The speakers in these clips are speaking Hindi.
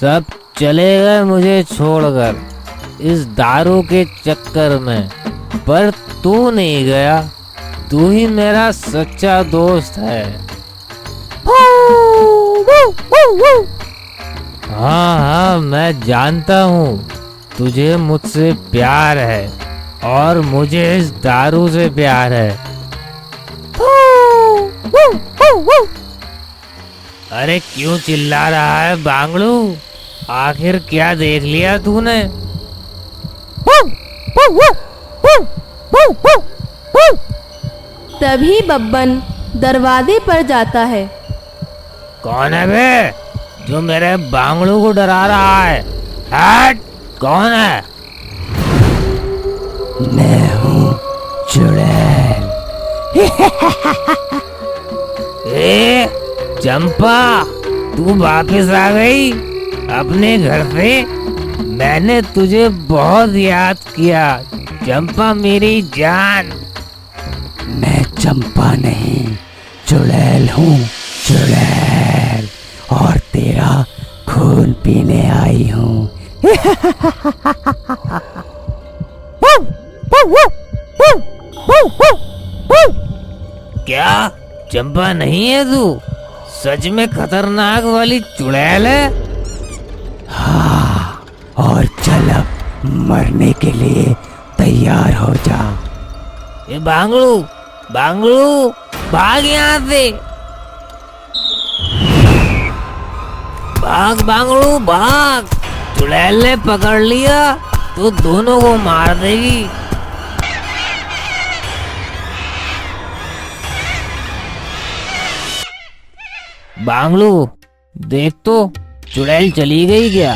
सब चले गए मुझे छोड़कर इस दारू के चक्कर में, पर तू नहीं गया। तू ही मेरा सच्चा दोस्त है। हाँ हाँ, मैं जानता हूँ तुझे मुझसे प्यार है और मुझे इस दारू से प्यार है। अरे क्यों चिल्ला रहा है बांगड़ू? आखिर क्या देख लिया तूने? तभी बब्बन दरवाजे पर जाता है। कौन है बे जो मेरे बांगड़ू को डरा रहा है? हट! कौन है? मैं हूँ चुड़ैल। ए चंपा, तू वापस आ गई अपने घर से? मैंने तुझे बहुत याद किया चंपा मेरी जान। मैं चंपा नहीं, चुड़ैल हूँ, चुड़ैल, और तेरा खून पीने आई हूँ। क्या चंपा नहीं है तू? सच में खतरनाक वाली चुड़ैल है? हाँ, और चल अब मरने के लिए तैयार हो जा। ये बांगड़ू, बांगड़ू, भाग यहाँ से। भाग बांगड़ू भाग, चुड़ैल ने पकड़ लिया तो दोनों को मार देगी। बांगड़ू देख तो, चुड़ैल चली गई क्या?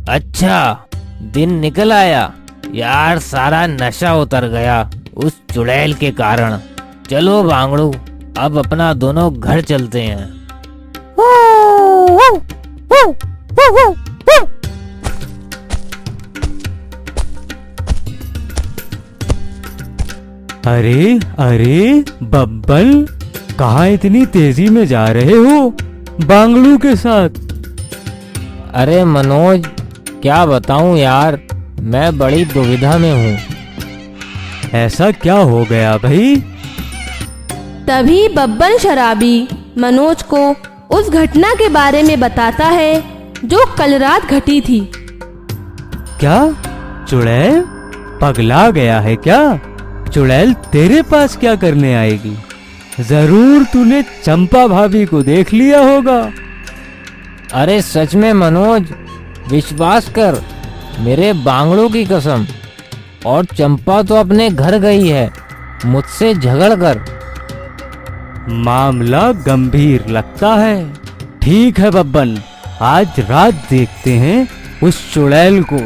अच्छा, दिन निकल आया यार, सारा नशा उतर गया उस चुड़ैल के कारण। चलो बांगड़ू, अब अपना दोनों घर चलते हैं। अरे अरे बब्बल, कहाँ इतनी तेजी में जा रहे हो बांगड़ू के साथ? अरे मनोज, क्या बताऊं यार, मैं बड़ी दुविधा में हूँ। ऐसा क्या हो गया भाई? तभी बब्बन शराबी मनोज को उस घटना के बारे में बताता है जो कल रात घटी थी। क्या चुड़ैल पगला गया है क्या? चुड़ैल तेरे पास क्या करने आएगी? जरूर तूने चंपा भाभी को देख लिया होगा। अरे सच में मनोज, विश्वास कर मेरे बांगड़ू की कसम। और चंपा तो अपने घर गई है मुझसे झगड़ कर। मामला गंभीर लगता है। ठीक है बब्बन, आज रात देखते हैं उस चुड़ैल को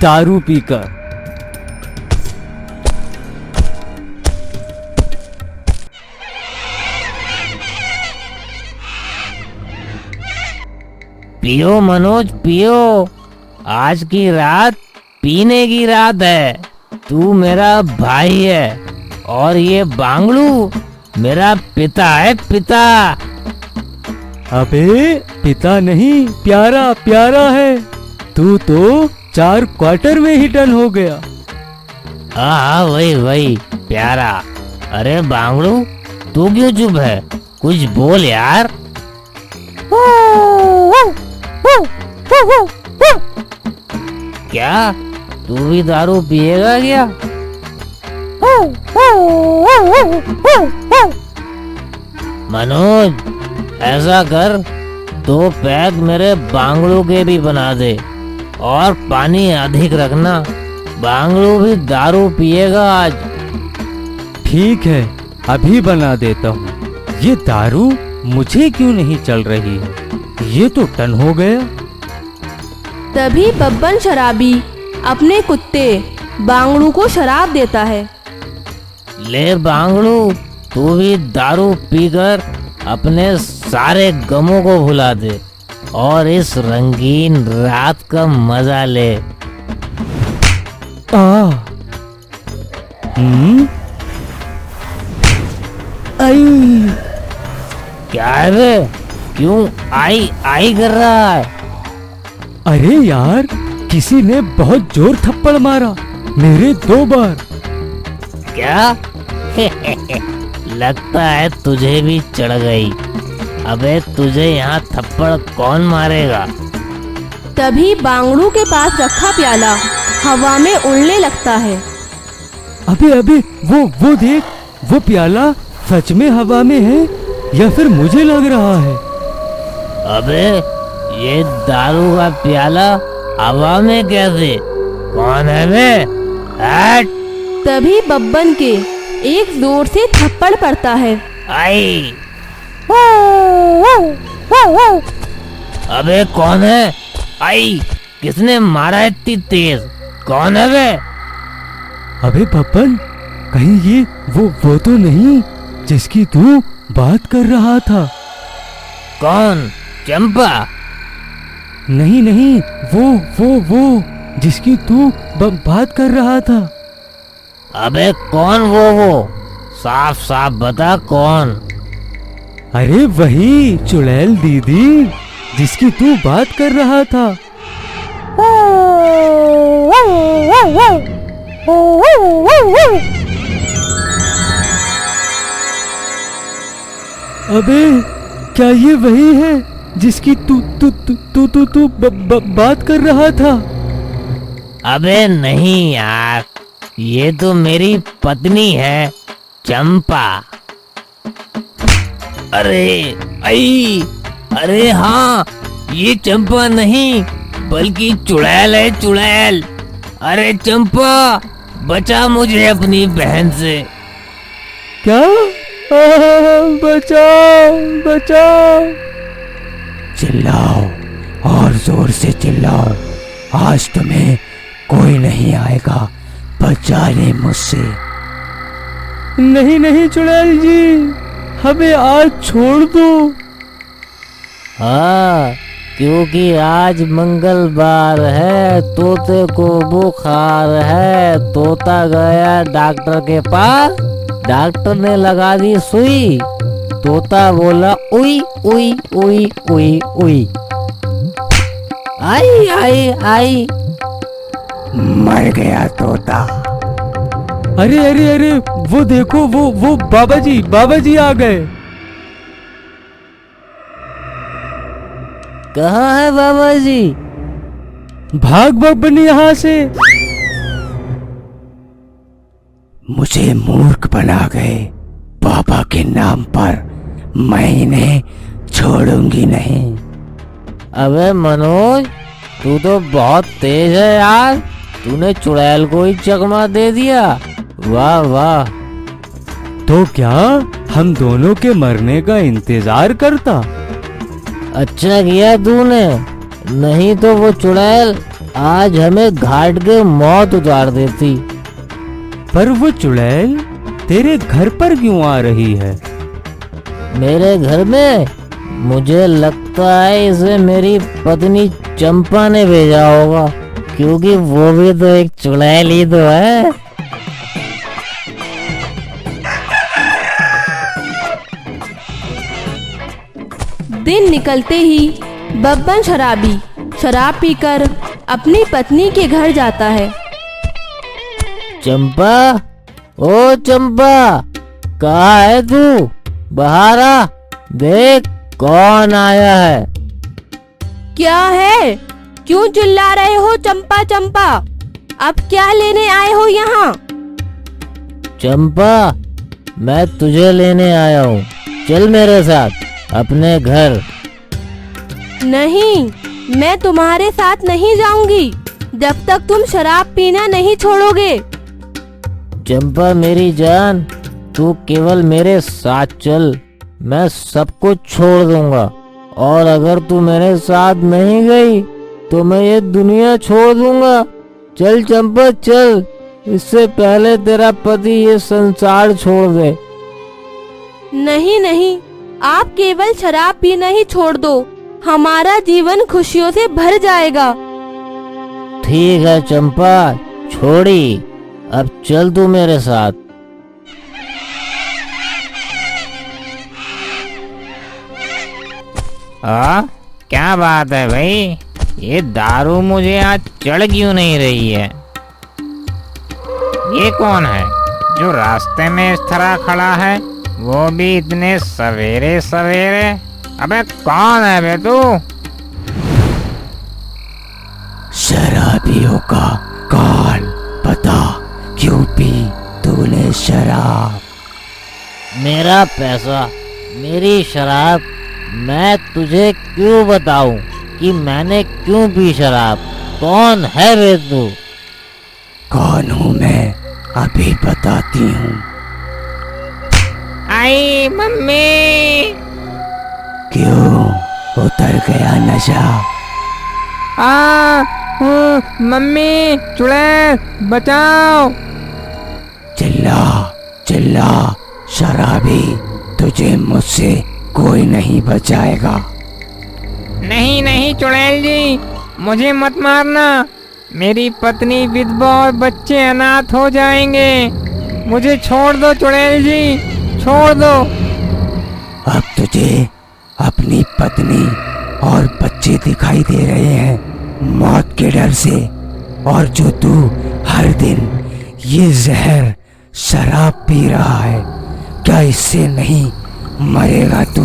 दारू पीकर। पियो मनोज पियो, आज की रात पीने की रात है। तू मेरा भाई है और ये बांगड़ू मेरा पिता है, पिता। अबे पिता नहीं, प्यारा प्यारा है। तू तो 4 क्वार्टर में ही टन हो गया। हाँ वही वही प्यारा। अरे बांगड़ू, तू क्यों चुप है? कुछ बोल यार। क्या तू भी दारू पिएगा क्या? मनोज, ऐसा कर, 2 पैक मेरे बांगड़ू के भी बना दे और पानी अधिक रखना। बांगड़ू भी दारू पिएगा आज। ठीक है, अभी बना देता हूँ। ये दारू मुझे क्यों नहीं चल रही है? ये तो टन हो गया। तभी बब्बन शराबी अपने कुत्ते बांगड़ू को शराब देता है। ले बांगड़ू, तू भी दारू पीकर अपने सारे गमों को भुला दे और इस रंगीन रात का मजा ले। आई। क्या है बे? क्यों आई आई कर रहा है? अरे यार, किसी ने बहुत जोर थप्पड़ मारा, मेरे 2 बार। क्या? लगता है तुझे भी चढ़ गई। अबे तुझे यहाँ थप्पड़ कौन मारेगा? तभी बांगड़ू के पास रखा प्याला हवा में उड़ने लगता है। अबे अबे, वो देख, वो प्याला सच में हवा में है या फिर मुझे लग रहा है? अबे ये दारू का प्याला हवा में कैसे? कौन है बे? हट! तभी बब्बन के एक जोर से थप्पड़ पड़ता है। आई! अबे कौन है? आई! किसने मारा है इतनी तेज? कौन है बे? अबे बब्बन, कहीं ये वो तो नहीं जिसकी तू बात कर रहा था? कौन? चंपा? नहीं नहीं, वो जिसकी तू बात कर रहा था। अबे कौन वो? साफ साफ बता कौन? अरे वही चुड़ैल दीदी जिसकी तू बात कर रहा था। अबे क्या ये वही है जिसकी तू बात कर रहा था? अबे नहीं यार, ये तो मेरी पत्नी है, चंपा। अरे आई! अरे हाँ, ये चंपा नहीं बल्कि चुड़ैल है, चुड़ैल। अरे चंपा, बचा मुझे अपनी बहन से। क्या? बचाओ बचाओ! चिल्लाओ और जोर से चिल्लाओ, आज तुम्हें कोई नहीं आएगा बचाने मुझसे। नहीं नहीं चुड़ैल जी, हमें आज छोड़ दो। हाँ, क्योंकि आज मंगलवार है, तोते को बुखार है। तोता गया डॉक्टर के पास, डॉक्टर ने लगा दी सुई। तोता बोला उई उई उई उई उई। आई आई आई! मर गया तोता। अरे अरे अरे, वो देखो, वो बाबा जी आ गए। कहाँ है बाबा जी? भाग बब्बन यहाँ से। मुझे मूर्ख बना गए बाबा के नाम पर, मैं इन्हें छोड़ूंगी नहीं। अबे मनोज, तू तो बहुत तेज है यार। तूने चुड़ैल को ही चकमा दे दिया। वाह वाह! तो क्या हम दोनों के मरने का इंतजार करता? अच्छा किया तूने, नहीं तो वो चुड़ैल आज हमें घाट के मौत उतार देती। पर वो चुड़ैल तेरे घर पर क्यों आ रही है? मेरे घर में? मुझे लगता है इसे मेरी पत्नी चंपा ने भेजा होगा, क्योंकि वो भी तो एक चुड़ैल ही तो है। दिन निकलते ही बब्बन शराबी शराब पीकर अपनी पत्नी के घर जाता है। चंपा, ओ चंपा, कहाँ है तू? बाहर आ, देख कौन आया है। क्या है? क्यों चिल्ला रहे हो चंपा चंपा? अब क्या लेने आए हो यहाँ? चंपा, मैं तुझे लेने आया हूँ, चल मेरे साथ अपने घर। नहीं, मैं तुम्हारे साथ नहीं जाऊंगी जब तक तुम शराब पीना नहीं छोड़ोगे। चंपा मेरी जान, तू केवल मेरे साथ चल, मैं सब कुछ छोड़ दूंगा। और अगर तू मेरे साथ नहीं गई तो मैं ये दुनिया छोड़ दूंगा। चल चंपा चल, इससे पहले तेरा पति ये संसार छोड़ दे। नहीं नहीं, आप केवल शराब पीना ही छोड़ दो, हमारा जीवन खुशियों से भर जाएगा। ठीक है चंपा, छोड़ी, अब चल तू मेरे साथ। क्या बात है भाई, ये दारू मुझे आज चढ़ क्यों नहीं रही है? ये कौन है जो रास्ते में इस तरह खड़ा है, वो भी इतने सवेरे सवेरे? अबे कौन है बे तू? शराबियों का काल, बता क्यों पी तूने शराब? मेरा पैसा, मेरी शराब, मैं तुझे क्यों बताऊं कि मैंने क्यों पी शराब? कौन है बे तू? कौन हूँ मैं अभी बताती हूँ। आई मम्मी। क्यों उतर गया नशा? मम्मी, चुड़ैल बचाओ। चिल्ला चिल्ला शराबी, तुझे मुझसे कोई नहीं बचाएगा। नहीं नहीं चुड़ैल जी, मुझे मत मारना। मेरी पत्नी विधवा और बच्चे अनाथ हो जाएंगे। मुझे छोड़ दो चुड़ैल जी, छोड़ दो। अब तुझे अपनी पत्नी और बच्चे दिखाई दे रहे हैं मौत के डर से, और जो तू हर दिन ये जहर शराब पी रहा है, क्या इससे नहीं मरेगा तू?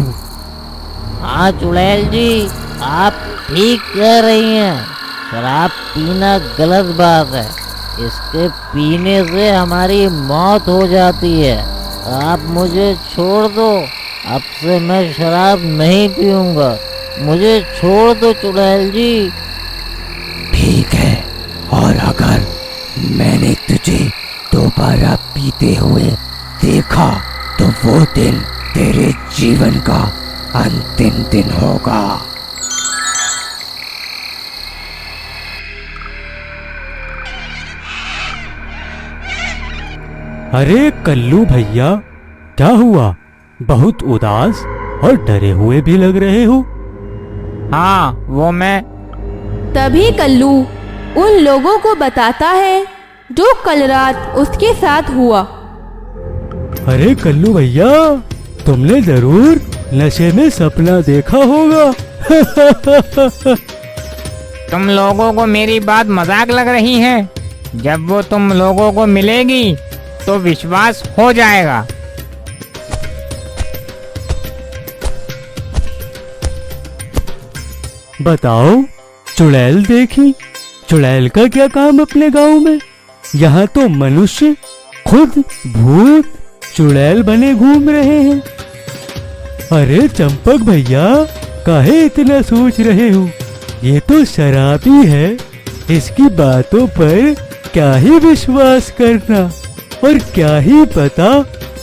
हाँ चुड़ैल जी, आप ठीक कह रही हैं। शराब पीना गलत बात है। इसके पीने से हमारी मौत हो जाती है। आप मुझे छोड़ दो। अब से मैं शराब नहीं पीऊंगा। मुझे छोड़ दो चुड़ैल जी। ठीक है, और अगर मैंने तुझे दोबारा पीते हुए देखा तो वो दिन तेरे जीवन का अंतिम दिन होगा। अरे कल्लू भैया, क्या हुआ? बहुत उदास और डरे हुए भी लग रहे हो। हाँ, वो मैं। तभी कल्लू उन लोगों को बताता है जो कल रात उसके साथ हुआ। अरे कल्लू भैया, तुमने जरूर नशे में सपना देखा होगा। तुम लोगों को मेरी बात मजाक लग रही है। जब वो तुम लोगों को मिलेगी तो विश्वास हो जाएगा। बताओ, चुड़ैल देखी? चुड़ैल का क्या काम अपने गांव में? यहाँ तो मनुष्य खुद भूत चुड़ैल बने घूम रहे हैं। अरे चंपक भैया, काहे इतना सोच रहे हो? ये तो शराबी है, इसकी बातों पर क्या ही विश्वास करना। और क्या ही पता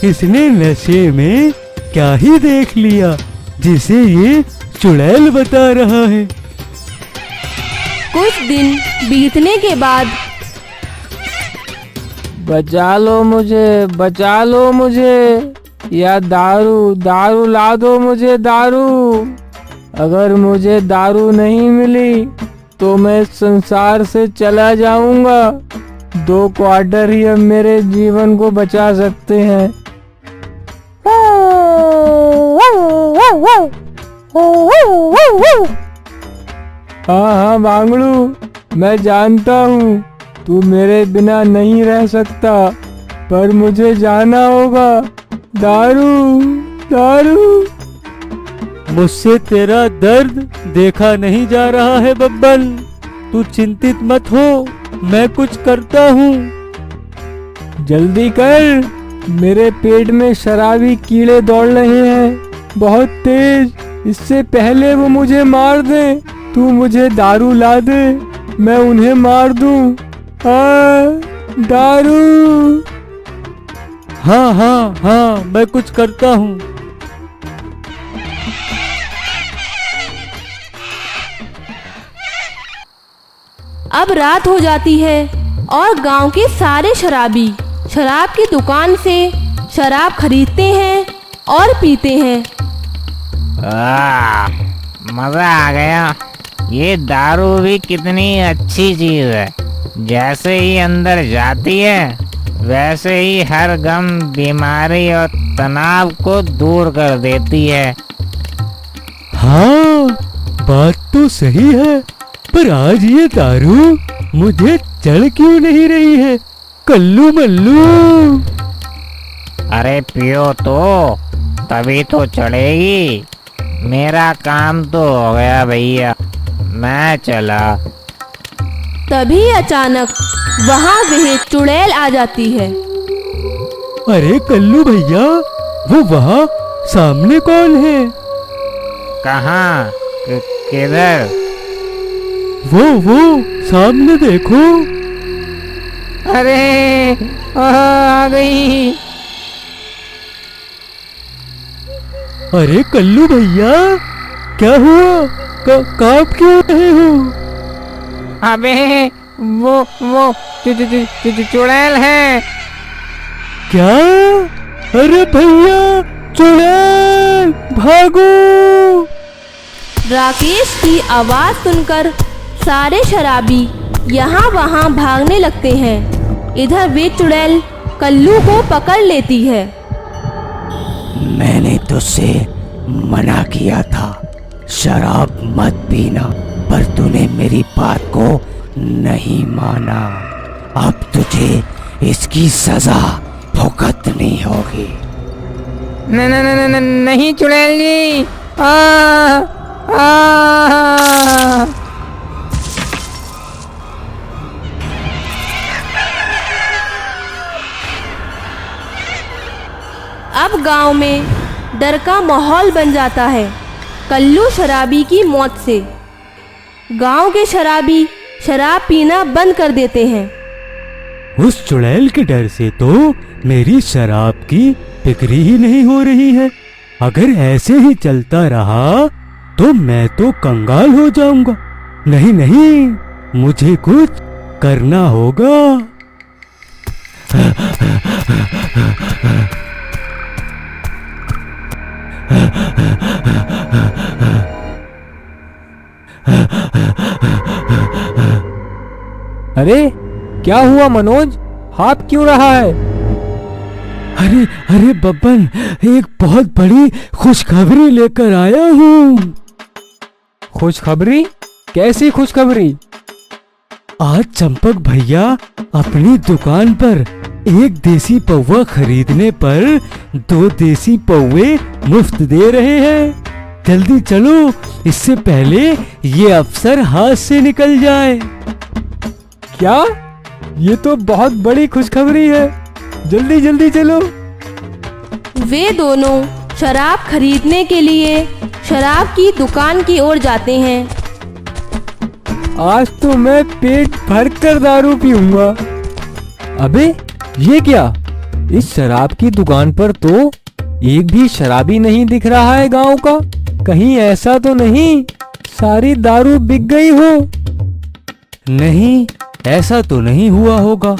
इसने नशे में क्या ही देख लिया जिसे ये चुड़ैल बता रहा है। कुछ दिन बीतने के बाद बचा लो मुझे, बचा लो मुझे, या दारू, दारू ला दो मुझे दारू। अगर मुझे दारू नहीं मिली तो मैं संसार से चला जाऊंगा। 2 क्वार्टर ही अब मेरे जीवन को बचा सकते हैं। हाँ हाँ बांगड़ू, मैं जानता हूँ तू मेरे बिना नहीं रह सकता, पर मुझे जाना होगा। दारू, दारू। मुझसे तेरा दर्द देखा नहीं जा रहा है बब्बन। तू चिंतित मत हो, मैं कुछ करता हूँ। जल्दी कर, मेरे पेट में शराबी कीड़े दौड़ रहे हैं, बहुत तेज। इससे पहले वो मुझे मार दे, तू मुझे दारू ला दे, मैं उन्हें मार दूं। दारू। हाँ हाँ हाँ, मैं कुछ करता हूँ। अब रात हो जाती है और गांव के सारे शराबी शराब की दुकान से शराब खरीदते हैं और पीते हैं। मजा आ गया। ये दारू भी कितनी अच्छी चीज है। जैसे ही अंदर जाती है वैसे ही हर गम, बीमारी और तनाव को दूर कर देती है। हाँ, बात तो सही है, पर आज ये दारू मुझे चढ़ क्यों नहीं रही है? कल्लू मल्लू। अरे पियो तो तभी तो चढ़ेगी। मेरा काम तो हो गया भैया, मैं चला। तभी अचानक वहाँ वह चुड़ैल आ जाती है। अरे कल्लू भैया, वो वहाँ सामने कौन है? कहाँ? किधर? वो सामने देखो। अरे आ गई। अरे कल्लू भैया, क्या हुआ? कांप क्यों रहे हो? अबे वो चुड़ैल है। क्या? अरे भैया, चुड़ैल, भागो! राकेश की आवाज सुनकर सारे शराबी यहाँ वहाँ भागने लगते हैं। इधर वे चुड़ैल कल्लू को पकड़ लेती है। मैंने तुझसे मना किया था शराब मत पीना, पर तूने मेरी बात को नहीं माना। अब तुझे इसकी सजा भुगतनी होगी। नहीं चुड़ैल जी। आ अब गांव में डर का माहौल बन जाता है कल्लू शराबी की मौत से। गांव के शराबी शराब पीना बंद कर देते हैं। उस चुड़ैल के डर से तो मेरी शराब की बिक्री ही नहीं हो रही है। अगर ऐसे ही चलता रहा तो मैं तो कंगाल हो जाऊंगा। नहीं, मुझे कुछ करना होगा। अरे क्या हुआ मनोज, हाथ क्यों रहा है? अरे बब्बन, एक बहुत बड़ी खुशखबरी लेकर आया हूँ। खुशखबरी? कैसी खुशखबरी? आज चंपक भैया अपनी दुकान पर एक देसी पौवा खरीदने पर 2 देसी पौवे मुफ्त दे रहे हैं। जल्दी चलो, इससे पहले ये अवसर हाथ से निकल जाए। क्या? ये तो बहुत बड़ी खुशखबरी है, जल्दी चलो। वे दोनों शराब खरीदने के लिए शराब की दुकान की ओर जाते हैं। आज तो मैं पेट भर कर दारू पीऊंगा। अबे ये क्या? इस शराब की दुकान पर तो एक भी शराबी नहीं दिख रहा है गांव का। कहीं ऐसा तो नहीं सारी दारू बिक गई हो? नहीं, ऐसा तो नहीं हुआ होगा।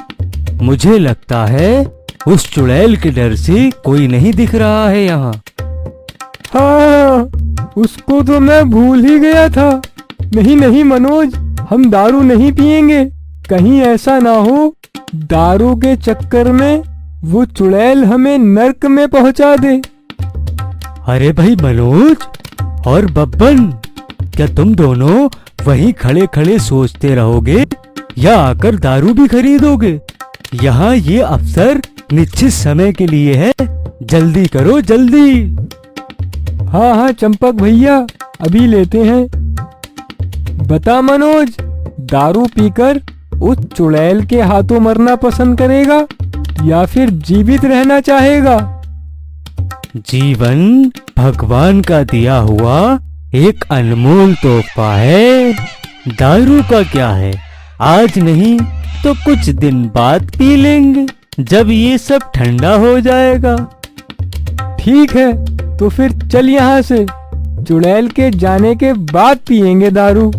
मुझे लगता है उस चुड़ैल के डर से कोई नहीं दिख रहा है यहाँ। हाँ, उसको तो मैं भूल ही गया था। नहीं मनोज, हम दारू नहीं पिएंगे। कहीं ऐसा ना हो दारू के चक्कर में वो चुड़ैल हमें नर्क में पहुंचा दे। अरे भाई मनोज और बब्बन, क्या तुम दोनों वहीं खड़े खड़े सोचते रहोगे या आकर दारू भी खरीदोगे? यहाँ ये अवसर निश्चित समय के लिए है। जल्दी करो, जल्दी। हाँ चंपक भैया, अभी लेते हैं। बता मनोज, दारू पीकर उस चुड़ैल के हाथों मरना पसंद करेगा या फिर जीवित रहना चाहेगा? जीवन भगवान का दिया हुआ एक अनमोल तोहफा है। दारू का क्या है, आज नहीं तो कुछ दिन बाद पी लेंगे, जब ये सब ठंडा हो जाएगा। ठीक है, तो फिर चल यहाँ से। चुड़ैल के जाने के बाद पिएंगे दारू।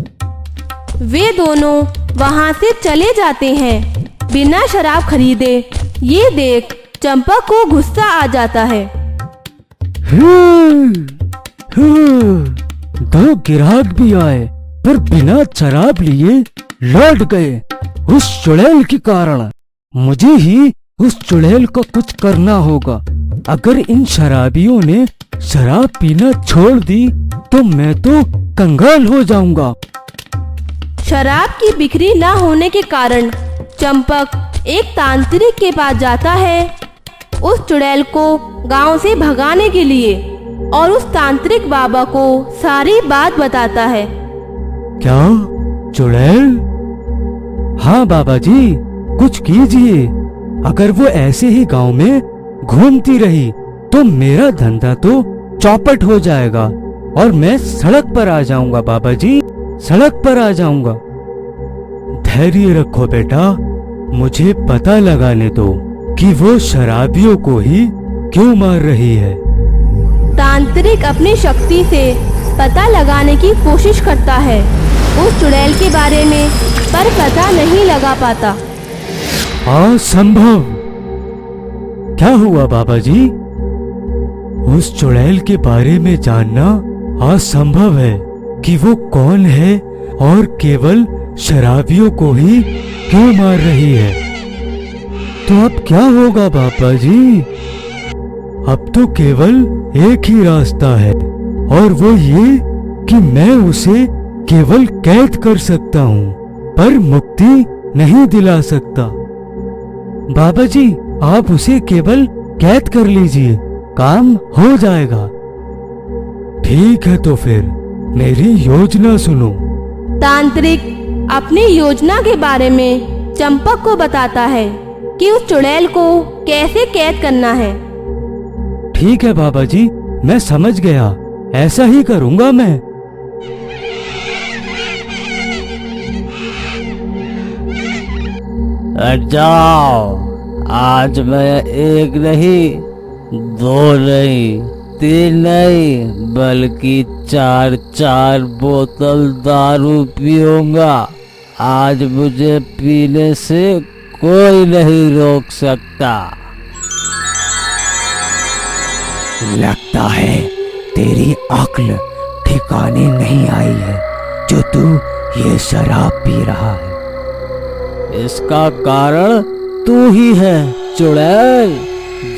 वे दोनों वहाँ से चले जाते हैं बिना शराब खरीदे। ये देख चंपक को गुस्सा आ जाता है। 2 ग्राहक भी आए पर बिना शराब लिए लौट गए। उस चुड़ैल के कारण मुझे ही उस चुड़ैल को कुछ करना होगा। अगर इन शराबियों ने शराब पीना छोड़ दी तो मैं तो कंगाल हो जाऊंगा। शराब की बिक्री ना होने के कारण चंपक एक तांत्रिक के पास जाता है उस चुड़ैल को गांव से भगाने के लिए और उस तांत्रिक बाबा को सारी बात बताता है। क्या चुड़ैल? हाँ बाबा जी, कुछ कीजिए। अगर वो ऐसे ही गांव में घूमती रही तो मेरा धंधा तो चौपट हो जाएगा और मैं सड़क पर आ जाऊंगा। बाबा जी, सड़क पर आ जाऊंगा। धैर्य रखो बेटा, मुझे पता लगाने दो कि वो शराबियों को ही क्यों मार रही है। तांत्रिक अपनी शक्ति से पता लगाने की कोशिश करता है उस चुड़ैल के बारे में, पर पता नहीं लगा पाता। असंभव। क्या हुआ बाबा जी? उस चुड़ैल के बारे में जानना असंभव है कि वो कौन है और केवल शराबियों को ही क्यों मार रही है। तो अब क्या होगा बाबा जी? अब तो केवल एक ही रास्ता है और वो ये कि मैं उसे केवल कैद कर सकता हूँ, पर मुक्ति नहीं दिला सकता। बाबा जी, आप उसे केवल कैद कर लीजिए, काम हो जाएगा। ठीक है, तो फिर मेरी योजना सुनो। तांत्रिक अपनी योजना के बारे में चंपक को बताता है कि उस चुड़ैल को कैसे कैद करना है। ठीक है बाबा जी, मैं समझ गया, ऐसा ही करूंगा मैं। जाओ, आज मैं एक नहीं, दो नहीं, तीन नहीं, बल्कि चार चार बोतल दारू पीऊंगा। आज मुझे पीने से कोई नहीं रोक सकता। लगता है तेरी अक्ल ठिकाने नहीं आई है जो तू ये शराब पी रहा है। इसका कारण तू ही है चुड़ैल,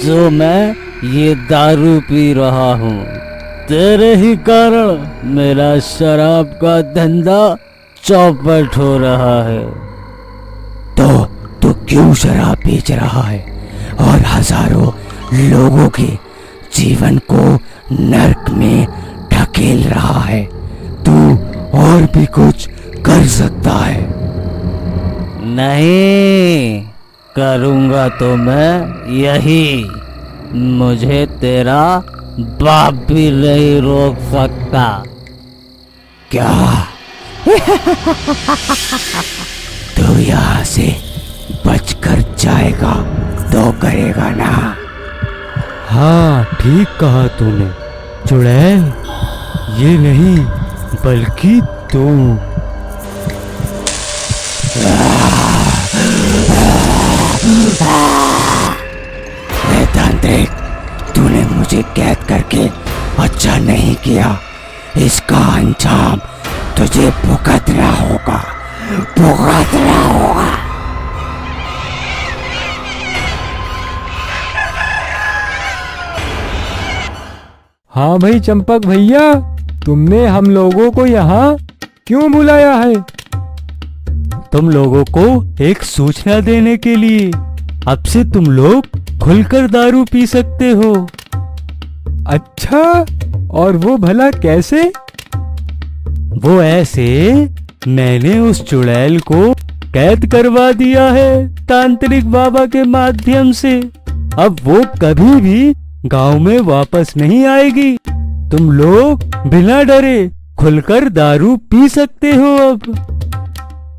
जो मैं ये दारू पी रहा हूँ। तेरे ही कारण मेरा शराब का धंधा चौपट हो रहा है। तो तू क्यों शराब बेच रहा है और हजारों लोगों के जीवन को नर्क में ढकेल रहा है? तू और भी कुछ कर सकता है। नहीं करूँगा तो मैं यही, मुझे तेरा बाप भी नहीं रोक सकता। क्या तू यहाँ से बचकर जाएगा तो करेगा ना? हाँ, ठीक कहा तूने चुड़ैल, ये नहीं बल्कि तू। तांत्रिक, तूने मुझे कैद करके अच्छा नहीं किया। इसका अंजाम तुझे भुगतना होगा, भुगतना होगा। हाँ भाई चंपक भैया, तुमने हम लोगों को यहाँ क्यों बुलाया है? तुम लोगों को एक सूचना देने के लिए। अब से तुम लोग खुलकर दारू पी सकते हो। अच्छा, और वो भला कैसे? वो ऐसे, मैंने उस चुड़ैल को कैद करवा दिया है तांत्रिक बाबा के माध्यम से। अब वो कभी भी गांव में वापस नहीं आएगी। तुम लोग बिना डरे खुलकर दारू पी सकते हो अब।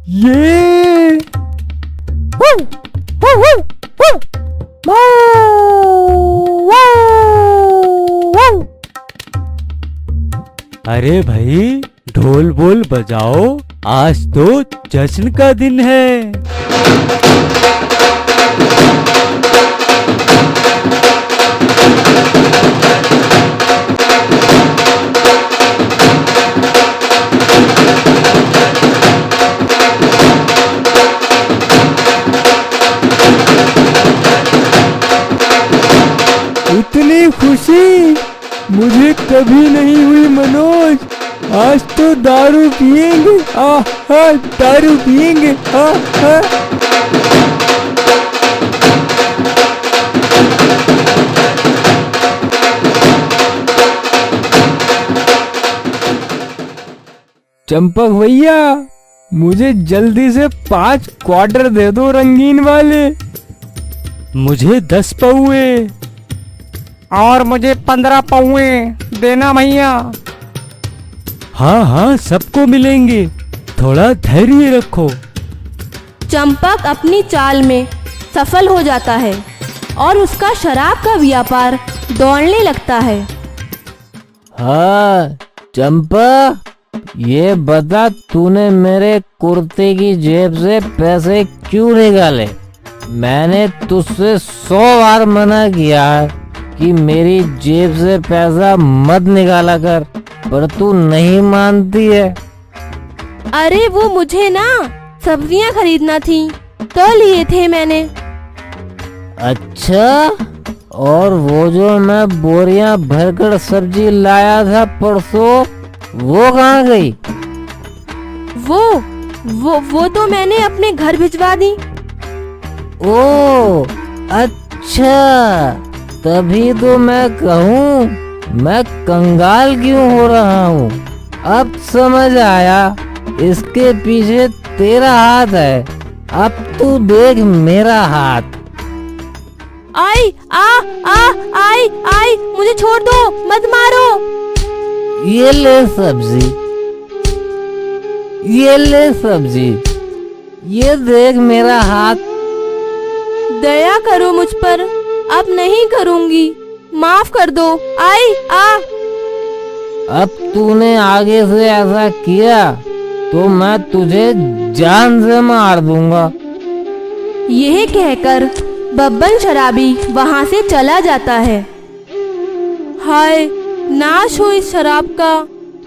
ये अरे भाई, ढोल बोल बजाओ, आज तो जश्न का दिन है। कभी नहीं हुई मनोज। आज तो दारू पिएंगे, दारू पिएंगे। चंपक भैया, मुझे जल्दी से 5 क्वार्टर दे दो रंगीन वाले। मुझे 10 पौए। और मुझे 15 पौए देना भैया। हाँ हाँ, सबको मिलेंगे, थोड़ा धैर्य रखो। चंपक अपनी चाल में सफल हो जाता है और उसका शराब का व्यापार दौड़ने लगता है। हाँ चंपा, ये बता तूने मेरे कुर्ते की जेब से पैसे क्यों निकाले? मैंने तुझसे 100 बार मना किया कि मेरी जेब से पैसा मत निकाला कर, पर तू नहीं मानती है। अरे वो मुझे ना सब्जियां खरीदना थी तो लिए थे मैंने। अच्छा, और वो जो मैं बोरियां भरकर सब्जी लाया था परसों, वो कहाँ गई? वो तो मैंने अपने घर भिजवा दी। ओ अच्छा, तभी तो मैं कहूँ मैं कंगाल क्यों हो रहा हूँ। अब समझ आया, इसके पीछे तेरा हाथ है। अब तू देख मेरा हाथ। आई आ आ आई आई, मुझे छोड़ दो, मत मारो। ये ले सब्जी, ये ले सब्जी, ये देख मेरा हाथ। दया करो मुझ पर, अब नहीं करूँगी, माफ कर दो। आई आ। अब तूने आगे से ऐसा किया तो मैं तुझे जान से मार दूंगा। यह कहकर बब्बन शराबी वहाँ से चला जाता है। हाय, नाश हो इस शराब का।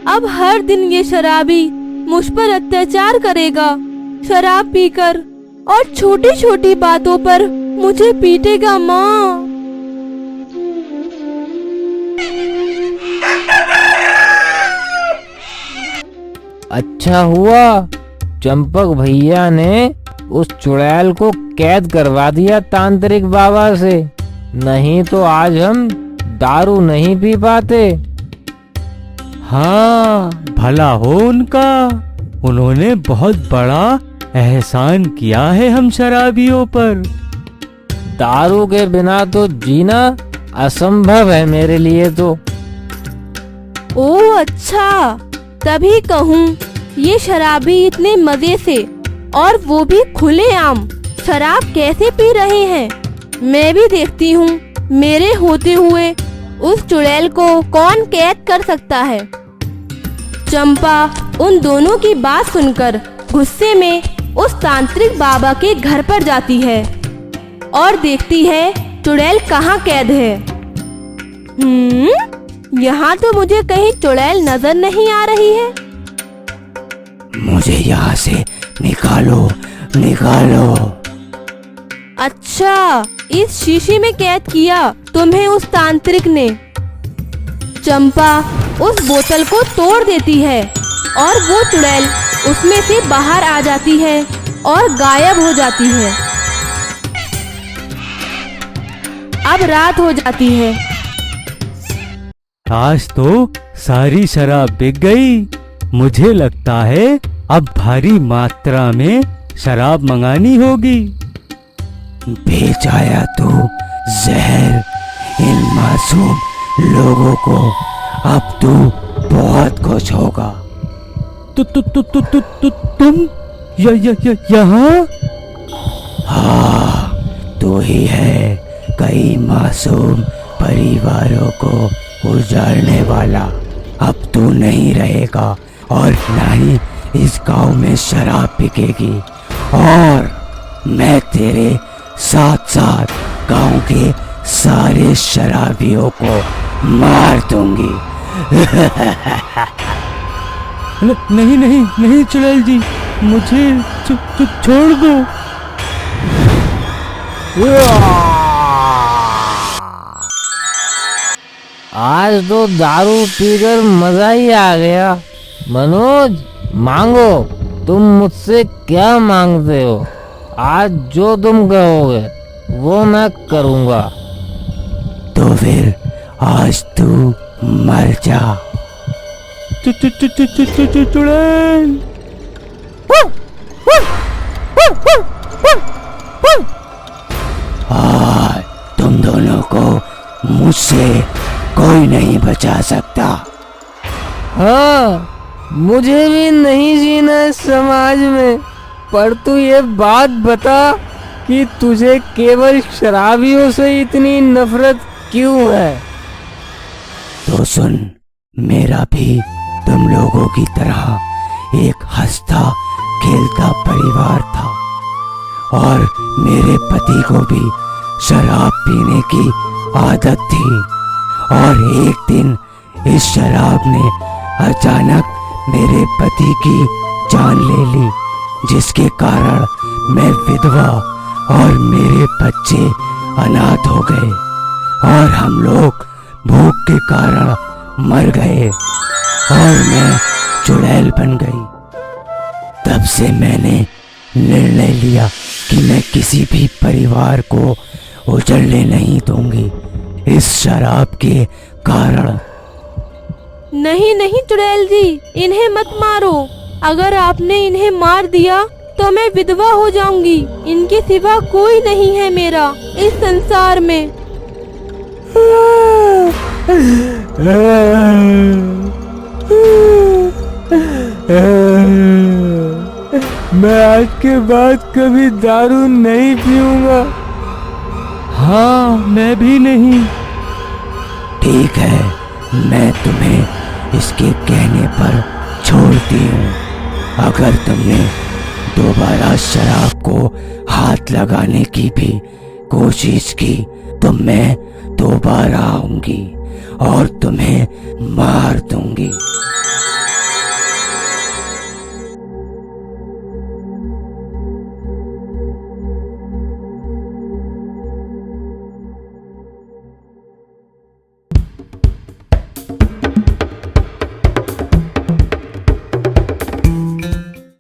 अब हर दिन ये शराबी मुझ पर अत्याचार करेगा, शराब पीकर, और छोटी छोटी बातों पर मुझे पीटेगा। माँ, अच्छा हुआ चंपक भैया ने उस चुड़ैल को कैद करवा दिया तांत्रिक बाबा से, नहीं तो आज हम दारू नहीं पी पाते। हाँ, भला हो उनका, उन्होंने बहुत बड़ा एहसान किया है हम शराबियों पर। दारू के बिना तो जीना असंभव है मेरे लिए तो। ओह अच्छा, तभी कहूँ ये शराबी इतने मजे से, और वो भी खुलेआम, शराब कैसे पी रहे हैं। मैं भी देखती हूँ मेरे होते हुए उस चुड़ैल को कौन कैद कर सकता है। चंपा उन दोनों की बात सुनकर गुस्से में उस तांत्रिक बाबा के घर पर जाती है और देखती है चुड़ैल कहाँ कैद है। यहाँ तो मुझे कहीं चुड़ैल नजर नहीं आ रही है। मुझे यहाँ से निकालो, निकालो। अच्छा, इस शीशी में कैद किया तुम्हें उस तांत्रिक ने। चंपा उस बोतल को तोड़ देती है और वो चुड़ैल उसमें से बाहर आ जाती है और गायब हो जाती है। अब रात हो जाती है। आज तो सारी शराब बिक गई। मुझे लगता है अब भारी मात्रा में शराब मंगानी होगी। बेच आया तू जहर इन मासूम लोगों को, अब तू बहुत खुश होगा। तुम यहाँ? हाँ, तू ही है कई मासूम परिवारों को उजाड़ने वाला। अब तू नहीं रहेगा और ना ही इस गांव में शराब बिकेगी, और मैं तेरे साथ साथ गांव के सारे शराबियों को मार दूंगी। नहीं नहीं नहीं चुड़ैल जी, मुझे छोड़ दो। आज तो दारू पीकर मजा ही आ गया। मनोज, मांगो, तुम मुझसे क्या मांगते हो? आज जो तुम कहोगे वो मैं करूँगा। तो फिर आज तू मर जा। चुड़ैल, और तुम दोनों को मुझसे कोई नहीं बचा सकता। हाँ, मुझे भी नहीं जीना इस समाज में, पर तू ये बात बता कि तुझे केवल शराबियों से इतनी नफरत क्यों है? तो सुन, मेरा भी तुम लोगों की तरह एक हंसता खेलता परिवार था और मेरे पति को भी शराब पीने की आदत थी। और एक दिन इस शराब ने अचानक मेरे पति की जान ले ली, जिसके कारण मैं विधवा और मेरे बच्चे अनाथ हो गए और हम लोग भूख के कारण मर गए और मैं चुड़ैल बन गई। तब से मैंने निर्णय लिया कि मैं किसी भी परिवार को उजड़ने नहीं दूंगी इस शराब के कारण। नहीं नहीं चुड़ैल जी, इन्हें मत मारो। अगर आपने इन्हें मार दिया तो मैं विधवा हो जाऊंगी। इनके सिवा कोई नहीं है मेरा इस संसार में। मैं आज के बाद कभी दारू नहीं पीऊंगा। हाँ, मैं भी नहीं। ठीक है, मैं तुम्हें इसके कहने पर छोड़ती हूँ। अगर तुमने दोबारा शराब को हाथ लगाने की भी कोशिश की तो मैं दोबारा आऊंगी और तुम्हें मार दूंगी।